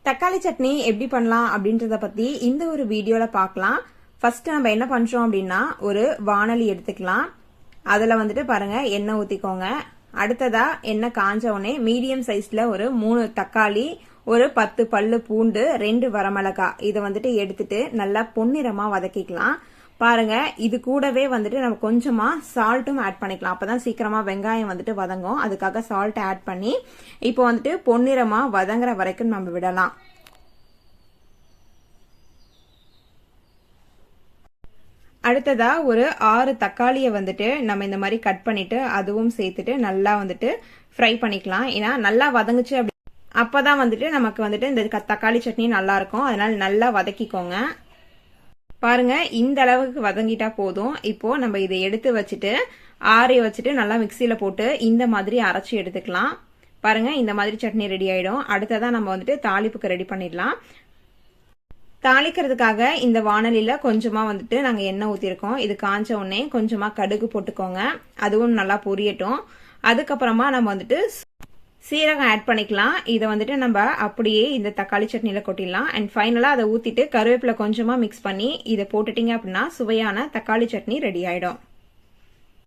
தக்காளி சட்னி எப்படி பண்ணலாம் அப்படின்றத பத்தி இந்த ஒரு வீடியோல பார்க்கலாம். ஃபர்ஸ்ட் நம்ம என்ன பண்றோம் அப்படின்னா, ஒரு வாணலி எடுத்துக்கலாம். அதுல வந்துட்டு பாருங்க எண்ணெய் ஊத்திக்கோங்க. அடுத்ததா எண்ணெய் காஞ்ச உடனே மீடியம் சைஸ்ல ஒரு 3 தக்காளி, ஒரு 10 பல்லு பூண்டு, 2 வரமிளகாய் இதை வந்துட்டு எடுத்துட்டு நல்லா பொன்னிறமா வதக்கிக்கலாம். பாருங்க இது கூடவே வந்துட்டு நம்ம கொஞ்சமா சால்ட்டும் ஆட் பண்ணிக்கலாம். அப்பதான் சீக்கிரமா வெங்காயம் வந்துட்டு வதங்கும். அதுக்காக சால்ட் ஆட் பண்ணி இப்போ வந்துட்டு பொன்னிறமா வதங்குற வரைக்கும் நம்ம விடலாம். அடுத்ததா ஒரு 6 தக்காளியை வந்துட்டு நம்ம இந்த மாதிரி கட் பண்ணிட்டு அதுவும் சேர்த்துட்டு நல்லா வந்துட்டு ஃப்ரை பண்ணிக்கலாம். ஏன்னா நல்லா வதங்குச்சு அப்பதான் வந்துட்டு நமக்கு வந்துட்டு இந்த தக்காளி சட்னி நல்லா இருக்கும். அதனால நல்லா வதக்கிக்கோங்க. பாருங்க இந்த அளவுக்கு வதங்கிட்டா போதும். இப்போ நம்ம இதை எடுத்து வச்சுட்டு ஆறிய வச்சுட்டு நல்லா மிக்சியில போட்டு இந்த மாதிரி அரைச்சி எடுத்துக்கலாம். பாருங்க இந்த மாதிரி சட்னி ரெடி ஆயிடும். அடுத்ததான் நம்ம வந்துட்டு தாளிப்புக்கு ரெடி பண்ணிடலாம். தாளிக்கிறதுக்காக இந்த வாணலியில கொஞ்சமா வந்துட்டு நாங்க எண்ணெய் ஊத்திருக்கோம். இது காஞ்ச உடனே கொஞ்சமா கடுகு போட்டுக்கோங்க. அதுவும் நல்லா பொரியட்டும். அதுக்கப்புறமா நம்ம வந்துட்டு சீரகம் ஆட் பண்ணிக்கலாம். இதை வந்துட்டு நம்ம அப்படியே இந்த தக்காளி சட்னியில கொட்டிடலாம். அண்ட் ஃபைனலா அதை ஊத்திட்டு கருவேப்பிலை கொஞ்சமா மிக்ஸ் பண்ணி இதை போட்டுட்டீங்க அப்படின்னா சுவையான தக்காளி சட்னி ரெடி ஆயிடும்.